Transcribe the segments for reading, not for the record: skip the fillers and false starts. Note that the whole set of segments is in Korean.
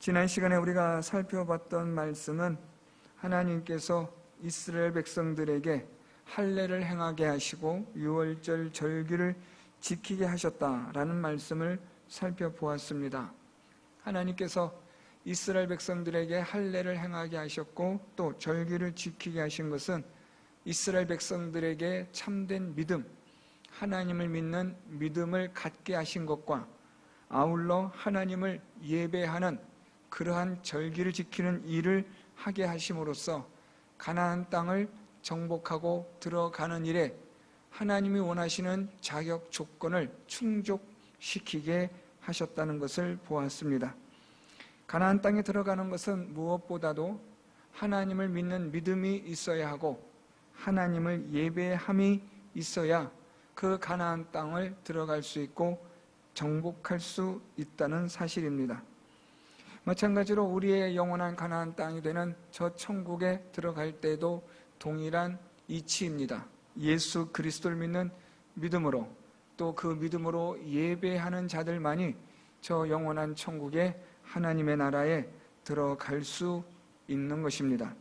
지난 시간에 우리가 살펴봤던 말씀은 하나님께서 이스라엘 백성들에게 할례를 행하게 하시고 유월절 절기를 지키게 하셨다라는 말씀을 살펴보았습니다. 하나님께서 이스라엘 백성들에게 할례를 행하게 하셨고 또 절기를 지키게 하신 것은 이스라엘 백성들에게 참된 믿음, 하나님을 믿는 믿음을 갖게 하신 것과 아울러 하나님을 예배하는 그러한 절기를 지키는 일을 하게 하심으로써 가나안 땅을 정복하고 들어가는 일에 하나님이 원하시는 자격 조건을 충족시키게 하셨다는 것을 보았습니다. 가나안 땅에 들어가는 것은 무엇보다도 하나님을 믿는 믿음이 있어야 하고 하나님을 예배함이 있어야 그 가나안 땅을 들어갈 수 있고 정복할 수 있다는 사실입니다. 마찬가지로 우리의 영원한 가나안 땅이 되는 저 천국에 들어갈 때도 동일한 이치입니다. 예수 그리스도를 믿는 믿음으로 또 그 믿음으로 예배하는 자들만이 저 영원한 천국에 하나님의 나라에 들어갈 수 있는 것입니다.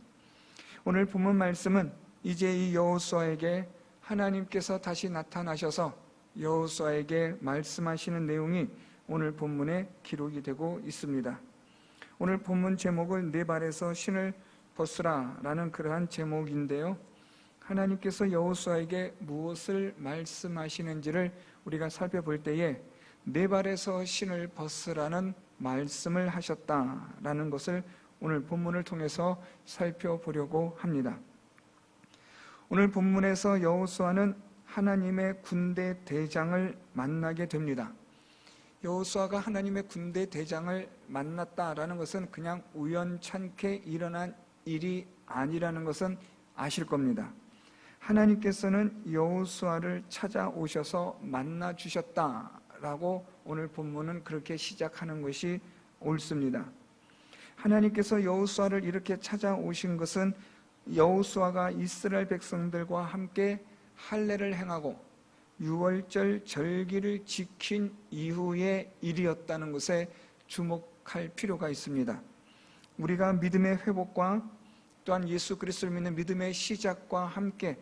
오늘 본문 말씀은 이제 이 여호수아에게 하나님께서 다시 나타나셔서 여호수아에게 말씀하시는 내용이 오늘 본문에 기록이 되고 있습니다. 오늘 본문 제목을 네 발에서 신을 벗으라 라는 그러한 제목인데요, 하나님께서 여호수아에게 무엇을 말씀하시는지를 우리가 살펴볼 때에 네 발에서 신을 벗으라는 말씀을 하셨다라는 것을 오늘 본문을 통해서 살펴보려고 합니다. 오늘 본문에서 여호수아는 하나님의 군대 대장을 만나게 됩니다. 여호수아가 하나님의 군대 대장을 만났다라는 것은 그냥 우연찮게 일어난 일이 아니라는 것은 아실 겁니다. 하나님께서는 여호수아를 찾아오셔서 만나 주셨다라고 오늘 본문은 그렇게 시작하는 것이 옳습니다. 하나님께서 여호수아를 이렇게 찾아오신 것은 여호수아가 이스라엘 백성들과 함께 할례를 행하고 유월절 절기를 지킨 이후의 일이었다는 것에 주목할 필요가 있습니다. 우리가 믿음의 회복과 또한 예수 그리스도를 믿는 믿음의 시작과 함께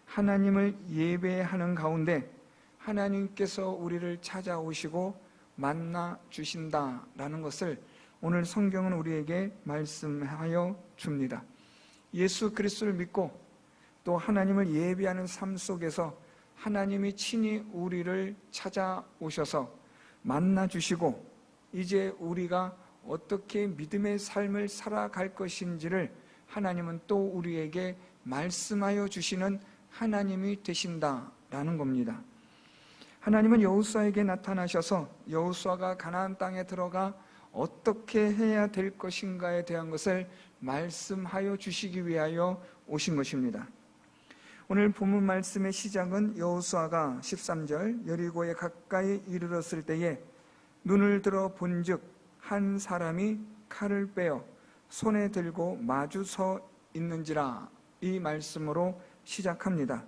하나님을 예배하는 가운데 하나님께서 우리를 찾아오시고 만나 주신다라는 것을 오늘 성경은 우리에게 말씀하여 줍니다. 예수 그리스도를 믿고 또 하나님을 예배하는 삶 속에서 하나님이 친히 우리를 찾아오셔서 만나 주시고 이제 우리가 어떻게 믿음의 삶을 살아갈 것인지를 하나님은 또 우리에게 말씀하여 주시는 하나님이 되신다라는 겁니다. 하나님은 여호수아에게 나타나셔서 여호수아가 가나안 땅에 들어가 어떻게 해야 될 것인가에 대한 것을 말씀하여 주시기 위하여 오신 것입니다. 오늘 본문 말씀의 시작은 여호수아가 13절 여리고에 가까이 이르렀을 때에 눈을 들어 본즉 한 사람이 칼을 빼어 손에 들고 마주 서 있는지라, 이 말씀으로 시작합니다.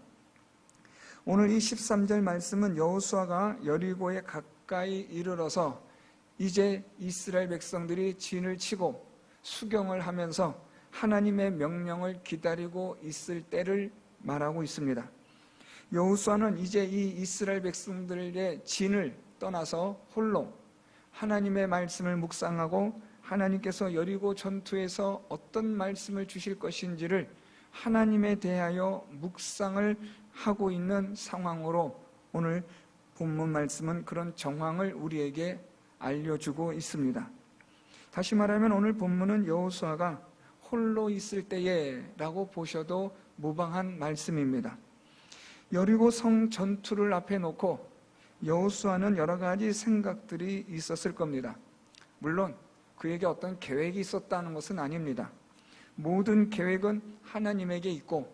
오늘 이 13절 말씀은 여호수아가 여리고에 가까이 이르러서 이제 이스라엘 백성들이 진을 치고 수경을 하면서 하나님의 명령을 기다리고 있을 때를 말하고 있습니다. 여호수아는 이제 이 이스라엘 백성들의 진을 떠나서 홀로 하나님의 말씀을 묵상하고 하나님께서 여리고 전투에서 어떤 말씀을 주실 것인지를 하나님에 대하여 묵상을 하고 있는 상황으로 오늘 본문 말씀은 그런 정황을 우리에게 알려주고 있습니다. 다시 말하면 오늘 본문은 여호수아가 홀로 있을 때에 라고 보셔도 무방한 말씀입니다. 여리고 성 전투를 앞에 놓고 여호수아는 여러 가지 생각들이 있었을 겁니다. 물론 그에게 어떤 계획이 있었다는 것은 아닙니다. 모든 계획은 하나님에게 있고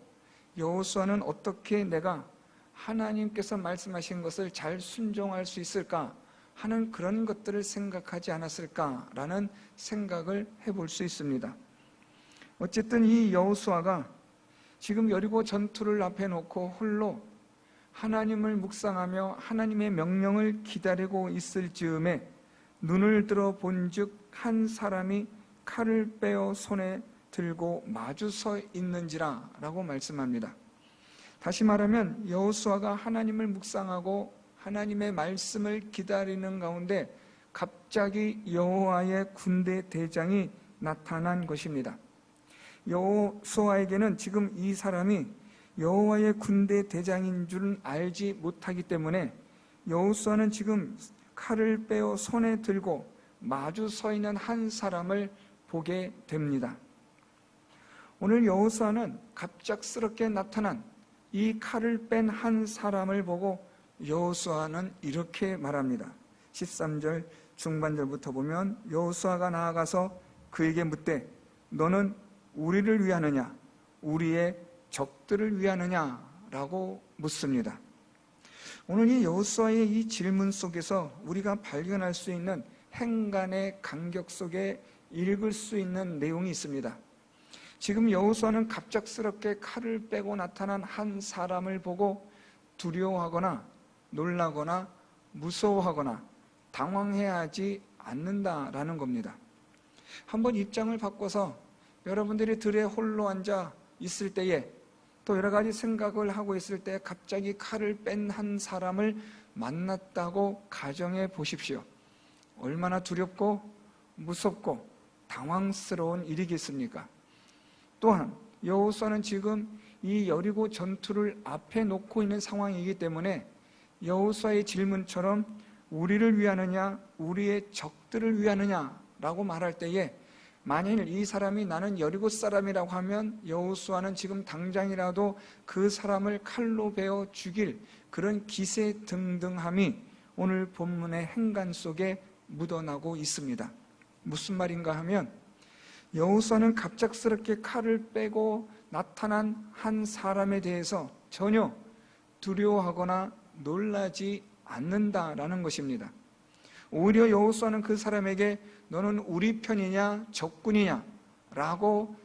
여호수아는 어떻게 내가 하나님께서 말씀하신 것을 잘 순종할 수 있을까 하는 그런 것들을 생각하지 않았을까라는 생각을 해볼 수 있습니다. 어쨌든 이 여호수아가 지금 여리고 전투를 앞에 놓고 홀로 하나님을 묵상하며 하나님의 명령을 기다리고 있을 즈음에 눈을 들어 본즉 한 사람이 칼을 빼어 손에 들고 마주 서 있는지라 라고 말씀합니다. 다시 말하면 여호수아가 하나님을 묵상하고 하나님의 말씀을 기다리는 가운데 갑자기 여호와의 군대 대장이 나타난 것입니다. 여호수아에게는 지금 이 사람이 여호와의 군대 대장인 줄은 알지 못하기 때문에 여호수아는 지금 칼을 빼어 손에 들고 마주 서 있는 한 사람을 보게 됩니다. 오늘 여호수아는 갑작스럽게 나타난 이 칼을 뺀 한 사람을 보고 여호수아는 이렇게 말합니다. 13절 중반절부터 보면 여호수아가 나아가서 그에게 묻되 너는 우리를 위하느냐 우리의 적들을 위하느냐 라고 묻습니다. 오늘 이 여호수아의 이 질문 속에서 우리가 발견할 수 있는 행간의 간격 속에 읽을 수 있는 내용이 있습니다. 지금 여호수아는 갑작스럽게 칼을 빼고 나타난 한 사람을 보고 두려워하거나 놀라거나 무서워하거나 당황해하지 않는다라는 겁니다. 한번 입장을 바꿔서 여러분들이 들에 홀로 앉아 있을 때에 또 여러 가지 생각을 하고 있을 때 갑자기 칼을 뺀 한 사람을 만났다고 가정해 보십시오. 얼마나 두렵고 무섭고 당황스러운 일이겠습니까? 또한 여호수아는 지금 이 여리고 전투를 앞에 놓고 있는 상황이기 때문에 여호수아의 질문처럼 우리를 위하느냐 우리의 적들을 위하느냐 라고 말할 때에 만일 이 사람이 나는 여리고 사람이라고 하면 여호수아는 지금 당장이라도 그 사람을 칼로 베어 죽일 그런 기세등등함이 오늘 본문의 행간 속에 묻어나고 있습니다. 무슨 말인가 하면 여호수아는 갑작스럽게 칼을 빼고 나타난 한 사람에 대해서 전혀 두려워하거나 놀라지 않는다라는 것입니다. 오히려 여호수아는 그 사람에게 너는 우리 편이냐 적군이냐 라고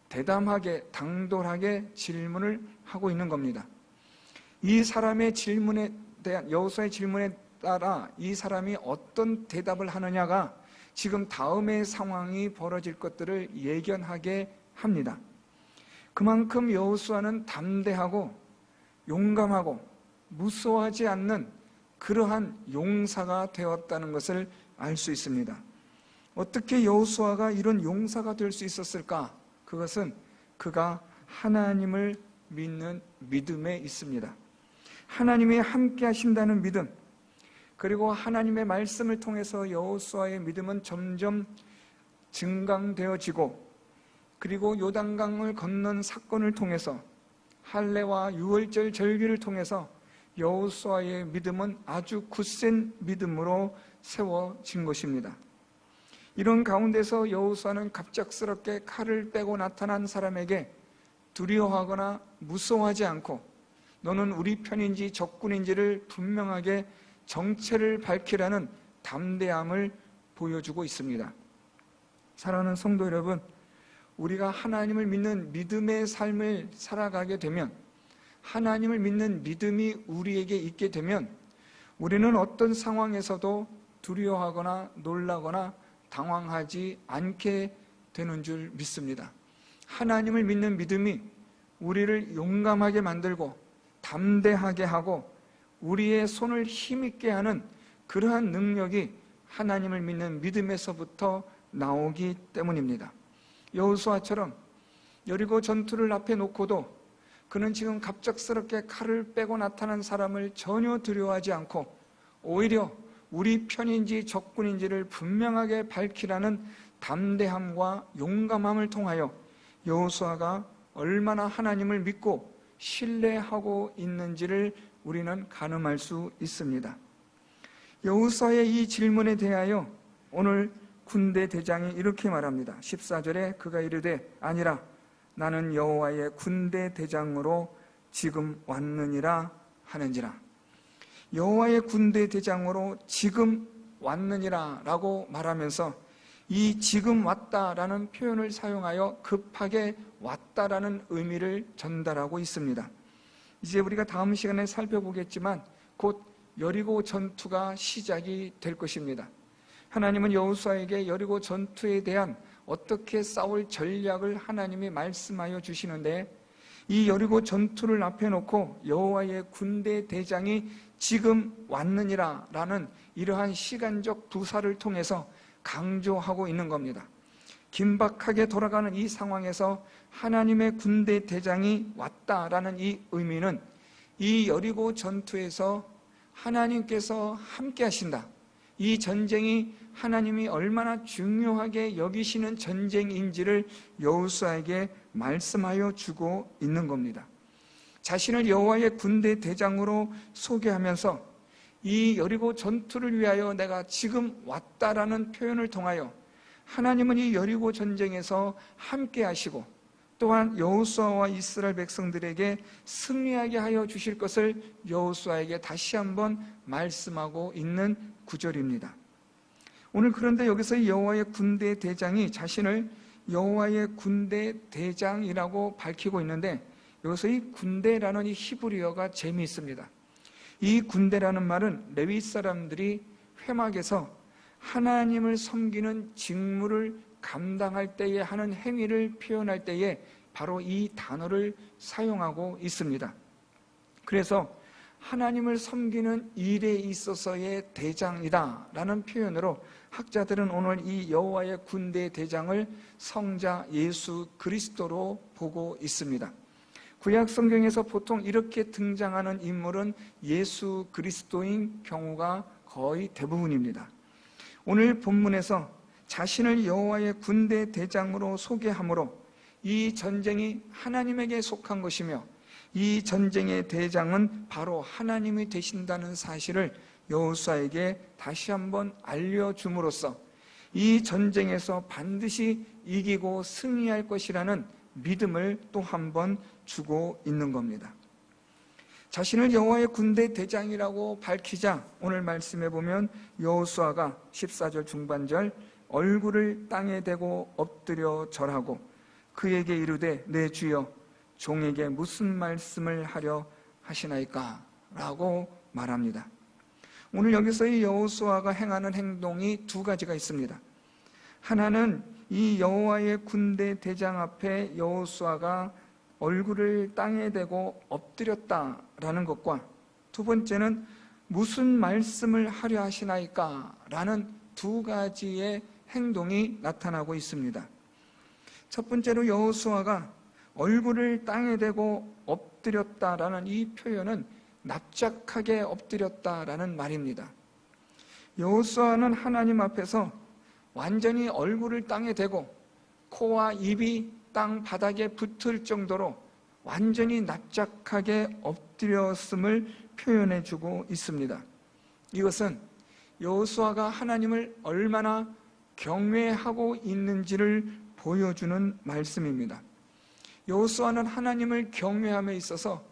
대담하게 당돌하게 질문을 하고 있는 겁니다. 이 사람의 질문에 대한 여호수아의 질문에 따라 이 사람이 어떤 대답을 하느냐가 지금 다음의 상황이 벌어질 것들을 예견하게 합니다. 그만큼 여호수아는 담대하고 용감하고 무서워하지 않는 그러한 용사가 되었다는 것을 알 수 있습니다. 어떻게 여호수아가 이런 용사가 될 수 있었을까? 그것은 그가 하나님을 믿는 믿음에 있습니다. 하나님이 함께 하신다는 믿음, 그리고 하나님의 말씀을 통해서 여호수아의 믿음은 점점 증강되어지고, 그리고 요단강을 건넌 사건을 통해서 할례와 유월절 절기를 통해서 여호수아의 믿음은 아주 굳센 믿음으로 세워진 것입니다. 이런 가운데서 여호수아는 갑작스럽게 칼을 빼고 나타난 사람에게 두려워하거나 무서워하지 않고 너는 우리 편인지 적군인지를 분명하게 정체를 밝히라는 담대함을 보여주고 있습니다. 사랑하는 성도 여러분, 우리가 하나님을 믿는 믿음의 삶을 살아가게 되면, 하나님을 믿는 믿음이 우리에게 있게 되면 우리는 어떤 상황에서도 두려워하거나 놀라거나 당황하지 않게 되는 줄 믿습니다. 하나님을 믿는 믿음이 우리를 용감하게 만들고 담대하게 하고 우리의 손을 힘있게 하는 그러한 능력이 하나님을 믿는 믿음에서부터 나오기 때문입니다. 여호수아처럼 여리고 전투를 앞에 놓고도 그는 지금 갑작스럽게 칼을 빼고 나타난 사람을 전혀 두려워하지 않고 오히려 우리 편인지 적군인지를 분명하게 밝히라는 담대함과 용감함을 통하여 여호수아가 얼마나 하나님을 믿고 신뢰하고 있는지를 우리는 가늠할 수 있습니다. 여호수아의 이 질문에 대하여 오늘 군대 대장이 이렇게 말합니다. 14절에 그가 이르되 아니라 나는 여호와의 군대 대장으로 지금 왔느니라 하는지라. 여호와의 군대 대장으로 지금 왔느니라 라고 말하면서 이 지금 왔다라는 표현을 사용하여 급하게 왔다라는 의미를 전달하고 있습니다. 이제 우리가 다음 시간에 살펴보겠지만 곧 여리고 전투가 시작이 될 것입니다. 하나님은 여호수아에게 여리고 전투에 대한 어떻게 싸울 전략을 하나님이 말씀하여 주시는데, 이 여리고 전투를 앞에 놓고 여호와의 군대 대장이 지금 왔느니라 라는 이러한 시간적 부사를 통해서 강조하고 있는 겁니다. 긴박하게 돌아가는 이 상황에서 하나님의 군대 대장이 왔다라는 이 의미는 이 여리고 전투에서 하나님께서 함께 하신다, 이 전쟁이 하나님이 얼마나 중요하게 여기시는 전쟁인지를 여호수아에게 말씀하여 주고 있는 겁니다. 자신을 여호와의 군대 대장으로 소개하면서 이 여리고 전투를 위하여 내가 지금 왔다라는 표현을 통하여 하나님은 이 여리고 전쟁에서 함께 하시고 또한 여호수아와 이스라엘 백성들에게 승리하게 하여 주실 것을 여호수아에게 다시 한번 말씀하고 있는 구절입니다. 오늘 그런데 여기서 이 여호와의 군대 대장이 자신을 여호와의 군대 대장이라고 밝히고 있는데, 여기서 이 군대라는 이 히브리어가 재미있습니다. 이 군대라는 말은 레위 사람들이 회막에서 하나님을 섬기는 직무를 감당할 때에 하는 행위를 표현할 때에 바로 이 단어를 사용하고 있습니다. 그래서 하나님을 섬기는 일에 있어서의 대장이다 라는 표현으로 학자들은 오늘 이 여호와의 군대 대장을 성자 예수 그리스도로 보고 있습니다. 구약 성경에서 보통 이렇게 등장하는 인물은 예수 그리스도인 경우가 거의 대부분입니다. 오늘 본문에서 자신을 여호와의 군대 대장으로 소개함으로 이 전쟁이 하나님에게 속한 것이며 이 전쟁의 대장은 바로 하나님이 되신다는 사실을 여호수아에게 다시 한번 알려줌으로써 이 전쟁에서 반드시 이기고 승리할 것이라는 믿음을 또 한번 주고 있는 겁니다. 자신을 여호와의 군대 대장이라고 밝히자 오늘 말씀해 보면 여호수아가 14절 중반절 얼굴을 땅에 대고 엎드려 절하고 그에게 이르되 내 주여 종에게 무슨 말씀을 하려 하시나이까? 라고 말합니다. 오늘 여기서 이 여호수아가 행하는 행동이 두 가지가 있습니다. 하나는 이 여호와의 군대 대장 앞에 여호수아가 얼굴을 땅에 대고 엎드렸다라는 것과, 두 번째는 무슨 말씀을 하려 하시나이까? 라는 두 가지의 행동이 나타나고 있습니다. 첫 번째로 여호수아가 얼굴을 땅에 대고 엎드렸다라는 이 표현은 납작하게 엎드렸다라는 말입니다. 여호수아는 하나님 앞에서 완전히 얼굴을 땅에 대고 코와 입이 땅 바닥에 붙을 정도로 완전히 납작하게 엎드렸음을 표현해 주고 있습니다. 이것은 여호수아가 하나님을 얼마나 경외하고 있는지를 보여주는 말씀입니다. 여호수아는 하나님을 경외함에 있어서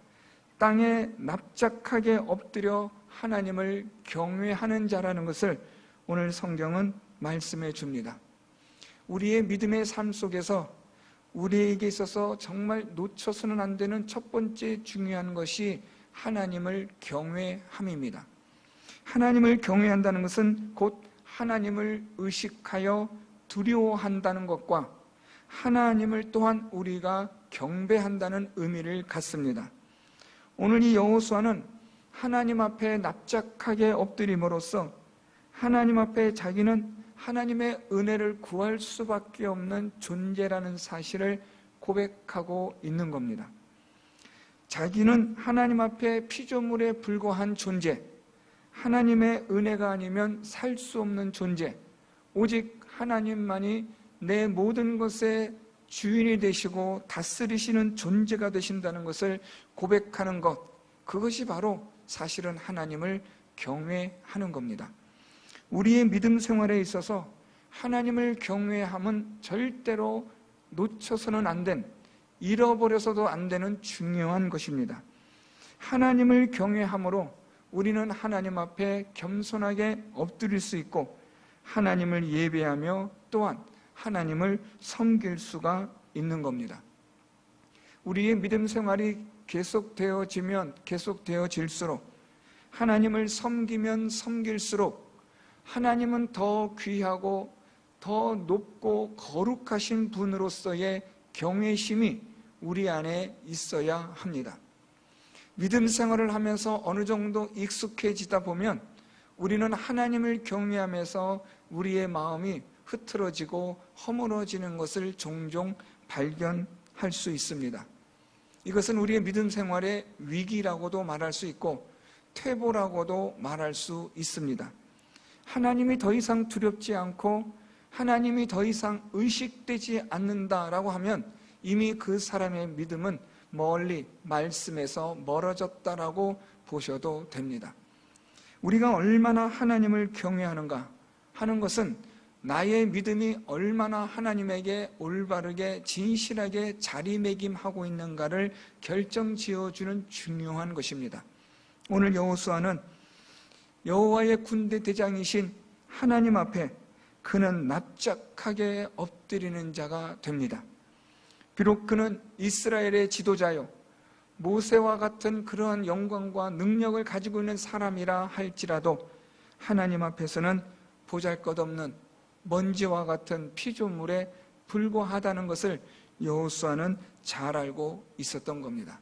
땅에 납작하게 엎드려 하나님을 경외하는 자라는 것을 오늘 성경은 말씀해 줍니다. 우리의 믿음의 삶 속에서 우리에게 있어서 정말 놓쳐서는 안 되는 첫 번째 중요한 것이 하나님을 경외함입니다. 하나님을 경외한다는 것은 곧 하나님을 의식하여 두려워한다는 것과 하나님을 또한 우리가 경배한다는 의미를 갖습니다. 오늘 이 여호수아는 하나님 앞에 납작하게 엎드림으로써 하나님 앞에 자기는 하나님의 은혜를 구할 수밖에 없는 존재라는 사실을 고백하고 있는 겁니다. 자기는 하나님 앞에 피조물에 불과한 존재, 하나님의 은혜가 아니면 살 수 없는 존재, 오직 하나님만이 내 모든 것의 주인이 되시고 다스리시는 존재가 되신다는 것을 고백하는 것, 그것이 바로 사실은 하나님을 경외하는 겁니다. 우리의 믿음 생활에 있어서 하나님을 경외함은 절대로 놓쳐서는 안 된, 잃어버려서도 안 되는 중요한 것입니다. 하나님을 경외함으로 우리는 하나님 앞에 겸손하게 엎드릴 수 있고 하나님을 예배하며 또한 하나님을 섬길 수가 있는 겁니다. 우리의 믿음 생활이 계속되어질수록 하나님을 섬기면 섬길수록 하나님은 더 귀하고 더 높고 거룩하신 분으로서의 경외심이 우리 안에 있어야 합니다. 믿음 생활을 하면서 어느 정도 익숙해지다 보면 우리는 하나님을 경외하면서 우리의 마음이 흐트러지고 허물어지는 것을 종종 발견할 수 있습니다. 이것은 우리의 믿음 생활의 위기라고도 말할 수 있고 퇴보라고도 말할 수 있습니다. 하나님이 더 이상 두렵지 않고 하나님이 더 이상 의식되지 않는다라고 하면 이미 그 사람의 믿음은 멀리 말씀에서 멀어졌다라고 보셔도 됩니다. 우리가 얼마나 하나님을 경외하는가 하는 것은 나의 믿음이 얼마나 하나님에게 올바르게 진실하게 자리매김하고 있는가를 결정지어주는 중요한 것입니다. 오늘 여호수아는 여호와의 군대 대장이신 하나님 앞에 그는 납작하게 엎드리는 자가 됩니다. 비록 그는 이스라엘의 지도자요 모세와 같은 그러한 영광과 능력을 가지고 있는 사람이라 할지라도 하나님 앞에서는 보잘것없는 먼지와 같은 피조물에 불과하다는 것을 여호수아는 잘 알고 있었던 겁니다.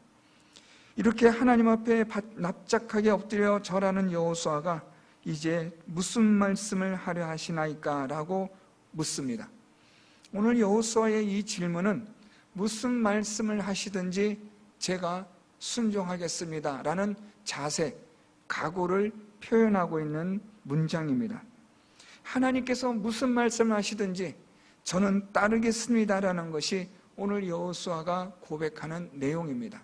이렇게 하나님 앞에 납작하게 엎드려 절하는 여호수아가 이제 무슨 말씀을 하려 하시나이까? 라고 묻습니다. 오늘 여호수아의 이 질문은 무슨 말씀을 하시든지 제가 순종하겠습니다 라는 자세, 각오를 표현하고 있는 문장입니다. 하나님께서 무슨 말씀을 하시든지 저는 따르겠습니다 라는 것이 오늘 여호수아가 고백하는 내용입니다.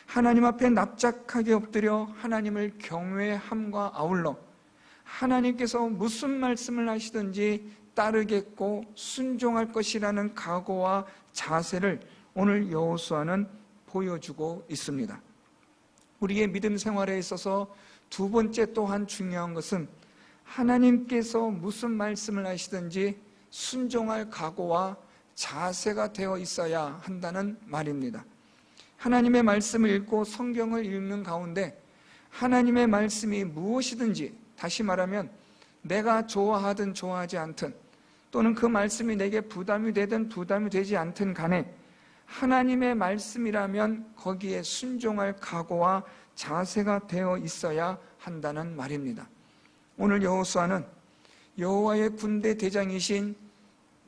하나님 앞에 납작하게 엎드려 하나님을 경외함과 아울러 하나님께서 무슨 말씀을 하시든지 따르겠고 순종할 것이라는 각오와 자세를 오늘 여호수아는 보여주고 있습니다. 우리의 믿음 생활에 있어서 두 번째 또한 중요한 것은 하나님께서 무슨 말씀을 하시든지 순종할 각오와 자세가 되어 있어야 한다는 말입니다. 하나님의 말씀을 읽고 성경을 읽는 가운데 하나님의 말씀이 무엇이든지, 다시 말하면 내가 좋아하든 좋아하지 않든 또는 그 말씀이 내게 부담이 되든 부담이 되지 않든 간에 하나님의 말씀이라면 거기에 순종할 각오와 자세가 되어 있어야 한다는 말입니다. 오늘 여호수아는 여호와의 군대 대장이신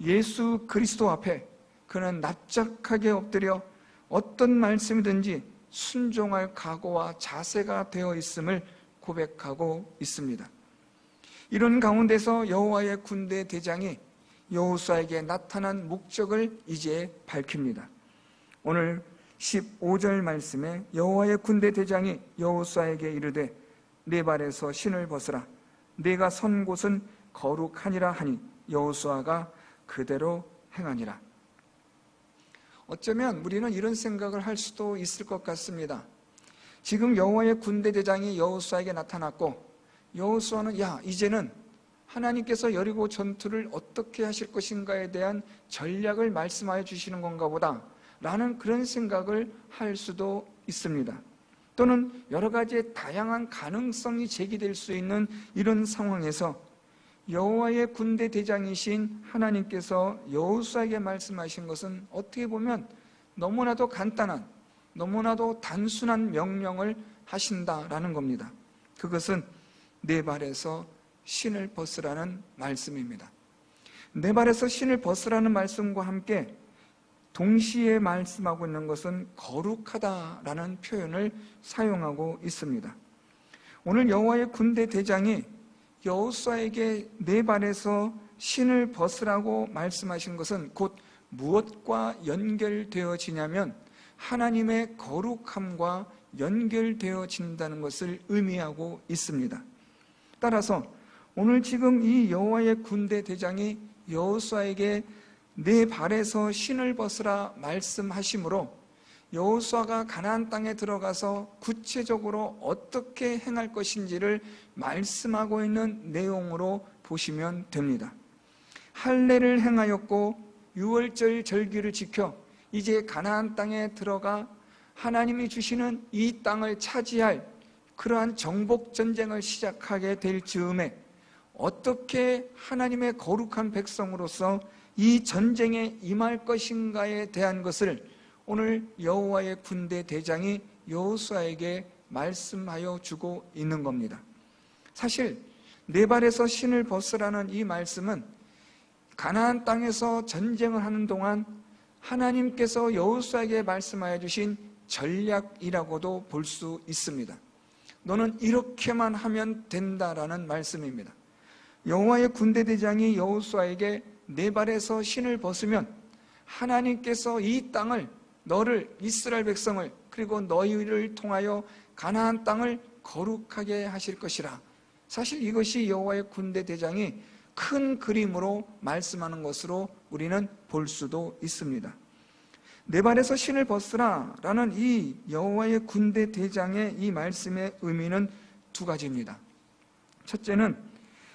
예수 그리스도 앞에 그는 납작하게 엎드려 어떤 말씀이든지 순종할 각오와 자세가 되어 있음을 고백하고 있습니다. 이런 가운데서 여호와의 군대 대장이 여호수아에게 나타난 목적을 이제 밝힙니다. 오늘 15절 말씀에 여호와의 군대 대장이 여호수아에게 이르되 네 발에서 신을 벗으라 네가 선 곳은 거룩하니라 하니 여호수아가 그대로 행하니라. 어쩌면 우리는 이런 생각을 할 수도 있을 것 같습니다. 지금 여호와의 군대 대장이 여호수아에게 나타났고 여호수아는 이제는 하나님께서 여리고 전투를 어떻게 하실 것인가에 대한 전략을 말씀하여 주시는 건가 보다 라는 그런 생각을 할 수도 있습니다. 또는 여러 가지의 다양한 가능성이 제기될 수 있는 이런 상황에서 여호와의 군대 대장이신 하나님께서 여호수아에게 말씀하신 것은 어떻게 보면 너무나도 간단한, 너무나도 단순한 명령을 하신다라는 겁니다. 그것은 네 발에서 신을 벗으라는 말씀입니다. 네 발에서 신을 벗으라는 말씀과 함께 동시에 말씀하고 있는 것은 거룩하다라는 표현을 사용하고 있습니다. 오늘 여호와의 군대 대장이 여호수아에게 네 발에서 신을 벗으라고 말씀하신 것은 곧 무엇과 연결되어지냐면 하나님의 거룩함과 연결되어진다는 것을 의미하고 있습니다. 따라서 오늘 지금 이 여호와의 군대 대장이 여호수아에게 네 발에서 신을 벗으라 말씀하시므로 여호수아가 가나안 땅에 들어가서 구체적으로 어떻게 행할 것인지를 말씀하고 있는 내용으로 보시면 됩니다. 할례를 행하였고 유월절 절기를 지켜 이제 가나안 땅에 들어가 하나님이 주시는 이 땅을 차지할 그러한 정복 전쟁을 시작하게 될 즈음에 어떻게 하나님의 거룩한 백성으로서 이 전쟁에 임할 것인가에 대한 것을 오늘 여호와의 군대 대장이 여호수아에게 말씀하여 주고 있는 겁니다. 사실 네 발에서 신을 벗으라는 이 말씀은 가나안 땅에서 전쟁을 하는 동안 하나님께서 여호수아에게 말씀하여 주신 전략이라고도 볼 수 있습니다. 너는 이렇게만 하면 된다라는 말씀입니다. 여호와의 군대 대장이 여호수아에게 네 발에서 신을 벗으면 하나님께서 이 땅을, 너를, 이스라엘 백성을, 그리고 너희를 통하여 가나안 땅을 거룩하게 하실 것이라. 사실 이것이 여호와의 군대 대장이 큰 그림으로 말씀하는 것으로 우리는 볼 수도 있습니다. 네 발에서 신을 벗으라 라는 이 여호와의 군대 대장의 이 말씀의 의미는 두 가지입니다. 첫째는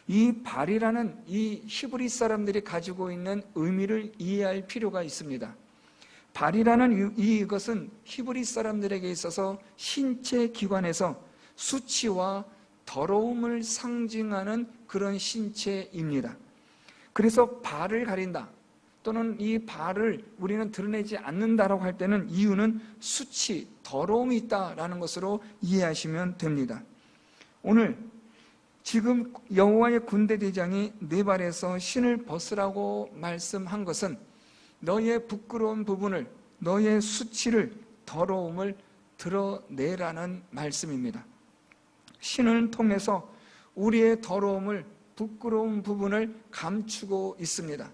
이 발이라는 이 히브리 사람들이 가지고 있는 의미를 이해할 필요가 있습니다. 발이라는 이것은 히브리 사람들에게 있어서 신체 기관에서 수치와 더러움을 상징하는 그런 신체입니다. 그래서 발을 가린다, 또는 이 발을 우리는 드러내지 않는다라고 할 때는 이유는 수치, 더러움이 있다라는 것으로 이해하시면 됩니다. 오늘 지금 여호와의 군대 대장이 네 발에서 신을 벗으라고 말씀한 것은 너의 부끄러운 부분을, 너의 수치를, 더러움을 드러내라는 말씀입니다. 신을 통해서 우리의 더러움을, 부끄러운 부분을 감추고 있습니다.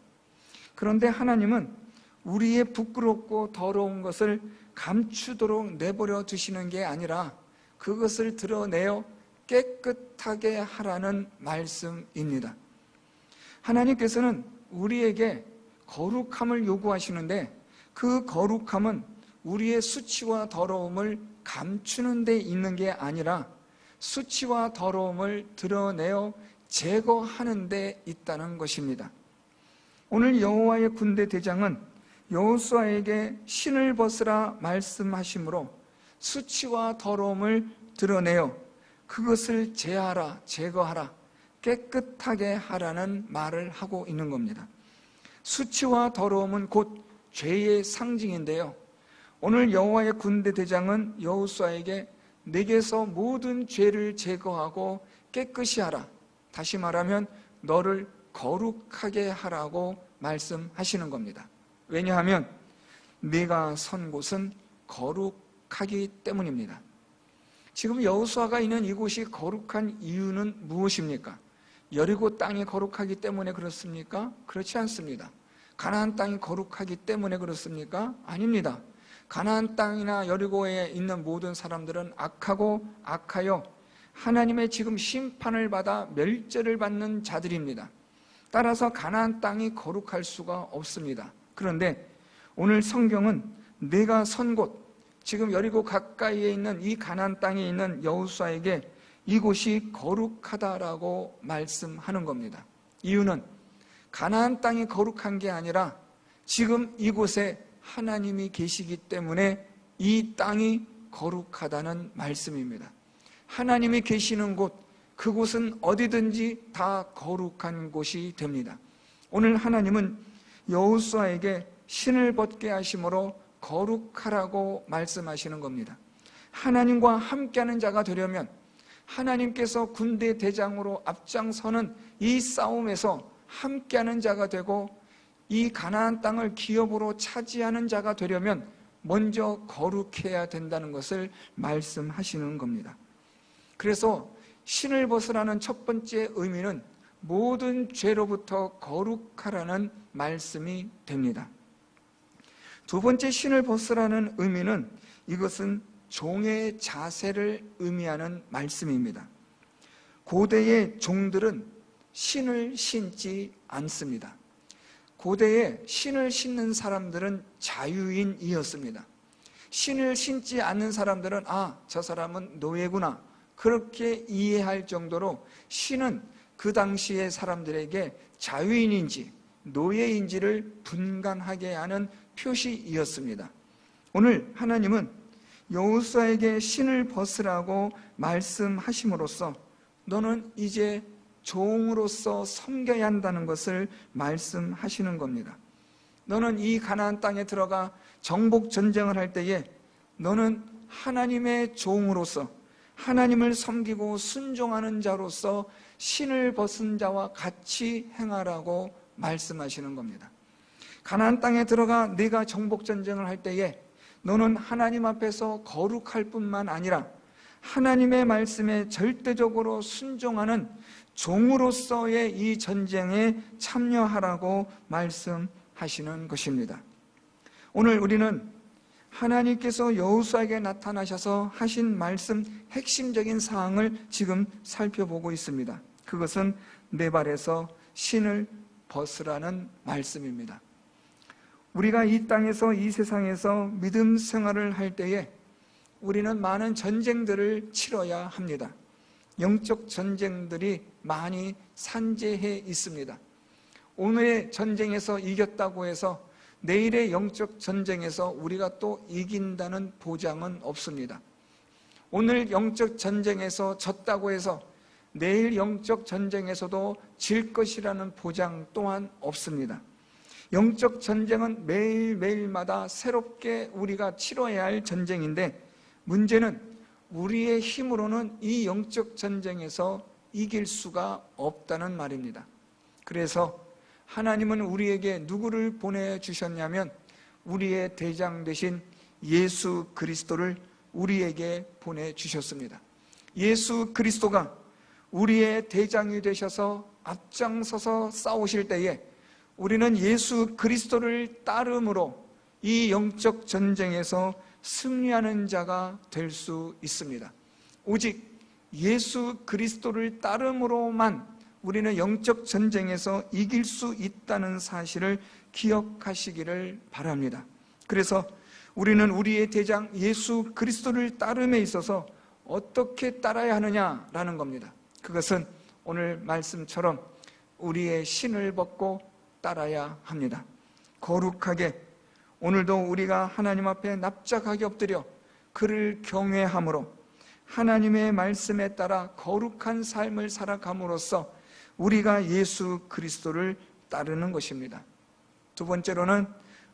그런데 하나님은 우리의 부끄럽고 더러운 것을 감추도록 내버려 두시는 게 아니라 그것을 드러내어 깨끗하게 하라는 말씀입니다. 하나님께서는 우리에게 거룩함을 요구하시는데 그 거룩함은 우리의 수치와 더러움을 감추는 데 있는 게 아니라 수치와 더러움을 드러내어 제거하는 데 있다는 것입니다. 오늘 여호와의 군대 대장은 여호수아에게 신을 벗으라 말씀하시므로 수치와 더러움을 드러내어 그것을 제하라, 제거하라, 깨끗하게 하라는 말을 하고 있는 겁니다. 수치와 더러움은 곧 죄의 상징인데요, 오늘 여호와의 군대 대장은 여호수아에게 내게서 모든 죄를 제거하고 깨끗이 하라, 다시 말하면 너를 거룩하게 하라고 말씀하시는 겁니다. 왜냐하면 네가 선 곳은 거룩하기 때문입니다. 지금 여호수아가 있는 이곳이 거룩한 이유는 무엇입니까? 여리고 땅이 거룩하기 때문에 그렇습니까? 그렇지 않습니다. 가나안 땅이 거룩하기 때문에 그렇습니까? 아닙니다. 가나안 땅이나 여리고에 있는 모든 사람들은 악하고 악하여 하나님의 지금 심판을 받아 멸절을 받는 자들입니다. 따라서 가나안 땅이 거룩할 수가 없습니다. 그런데 오늘 성경은 내가 선 곳, 지금 여리고 가까이에 있는 이 가나안 땅에 있는 여호수아에게 이곳이 거룩하다라고 말씀하는 겁니다. 이유는 가나안 땅이 거룩한 게 아니라 지금 이곳에 하나님이 계시기 때문에 이 땅이 거룩하다는 말씀입니다. 하나님이 계시는 곳, 그곳은 어디든지 다 거룩한 곳이 됩니다. 오늘 하나님은 여호수아에게 신을 벗게 하심으로 거룩하라고 말씀하시는 겁니다. 하나님과 함께하는 자가 되려면 하나님께서 군대 대장으로 앞장서는 이 싸움에서 함께하는 자가 되고 이 가나안 땅을 기업으로 차지하는 자가 되려면 먼저 거룩해야 된다는 것을 말씀하시는 겁니다. 그래서 신을 벗으라는 첫 번째 의미는 모든 죄로부터 거룩하라는 말씀이 됩니다. 두 번째 신을 벗으라는 의미는 이것은 종의 자세를 의미하는 말씀입니다. 고대의 종들은 신을 신지 않습니다. 고대에 신을 신는 사람들은 자유인이었습니다. 신을 신지 않는 사람들은 저 사람은 노예구나, 그렇게 이해할 정도로 신은 그 당시의 사람들에게 자유인인지 노예인지를 분간하게 하는 표시이었습니다. 오늘 하나님은 여호수아에게 신을 벗으라고 말씀하심으로써 너는 이제 종으로서 섬겨야 한다는 것을 말씀하시는 겁니다. 너는 이 가나안 땅에 들어가 정복 전쟁을 할 때에 너는 하나님의 종으로서 하나님을 섬기고 순종하는 자로서 신을 벗은 자와 같이 행하라고 말씀하시는 겁니다. 가나안 땅에 들어가 네가 정복 전쟁을 할 때에 너는 하나님 앞에서 거룩할 뿐만 아니라 하나님의 말씀에 절대적으로 순종하는 종으로서의 이 전쟁에 참여하라고 말씀하시는 것입니다. 오늘 우리는 하나님께서 여호수아에게 나타나셔서 하신 말씀 핵심적인 사항을 지금 살펴보고 있습니다. 그것은 내 발에서 신을 벗으라는 말씀입니다. 우리가 이 땅에서 이 세상에서 믿음 생활을 할 때에 우리는 많은 전쟁들을 치러야 합니다. 영적 전쟁들이 많이 산재해 있습니다. 오늘의 전쟁에서 이겼다고 해서 내일의 영적 전쟁에서 우리가 또 이긴다는 보장은 없습니다. 오늘 영적 전쟁에서 졌다고 해서 내일 영적 전쟁에서도 질 것이라는 보장 또한 없습니다. 영적 전쟁은 매일매일마다 새롭게 우리가 치러야 할 전쟁인데, 문제는 우리의 힘으로는 이 영적 전쟁에서 이길 수가 없다는 말입니다. 그래서 하나님은 우리에게 누구를 보내주셨냐면 우리의 대장 되신 예수 그리스도를 우리에게 보내주셨습니다. 예수 그리스도가 우리의 대장이 되셔서 앞장서서 싸우실 때에 우리는 예수 그리스도를 따름으로 이 영적 전쟁에서 승리하는 자가 될 수 있습니다. 오직 예수 그리스도를 따름으로만 우리는 영적 전쟁에서 이길 수 있다는 사실을 기억하시기를 바랍니다. 그래서 우리는 우리의 대장 예수 그리스도를 따름에 있어서 어떻게 따라야 하느냐라는 겁니다. 그것은 오늘 말씀처럼 우리의 신을 벗고 따라야 합니다. 거룩하게 오늘도 우리가 하나님 앞에 납작하게 엎드려 그를 경외함으로 하나님의 말씀에 따라 거룩한 삶을 살아감으로써 우리가 예수 그리스도를 따르는 것입니다. 두 번째로는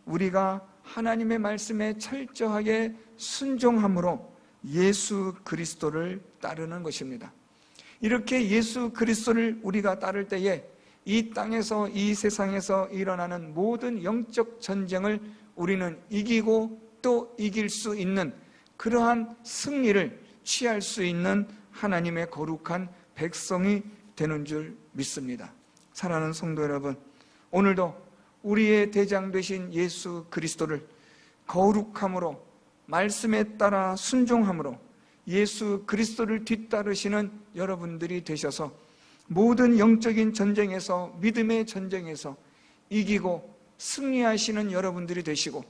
우리가 하나님의 말씀에 철저하게 순종함으로 예수 그리스도를 따르는 것입니다. 이렇게 예수 그리스도를 우리가 따를 때에 이 땅에서 이 세상에서 일어나는 모든 영적 전쟁을 우리는 이기고 또 이길 수 있는 그러한 승리를 취할 수 있는 하나님의 거룩한 백성이 되는 줄 믿습니다. 사랑하는 성도 여러분, 오늘도 우리의 대장 되신 예수 그리스도를 거룩함으로 말씀에 따라 순종함으로 예수 그리스도를 뒤따르시는 여러분들이 되셔서 모든 영적인 전쟁에서 믿음의 전쟁에서 이기고 승리하시는 여러분들이 되시고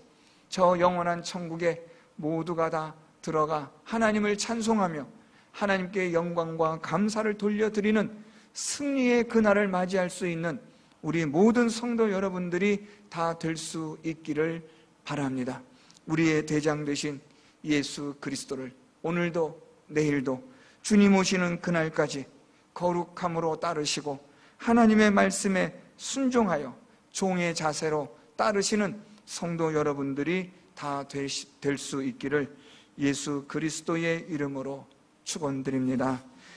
저 영원한 천국에 모두가 다 들어가 하나님을 찬송하며 하나님께 영광과 감사를 돌려드리는 승리의 그날을 맞이할 수 있는 우리 모든 성도 여러분들이 다 될 수 있기를 바랍니다. 우리의 대장 되신 예수 그리스도를 오늘도 내일도 주님 오시는 그날까지 거룩함으로 따르시고 하나님의 말씀에 순종하여 종의 자세로 따르시는 성도 여러분들이 다 될 수 있기를 예수 그리스도의 이름으로 축원드립니다.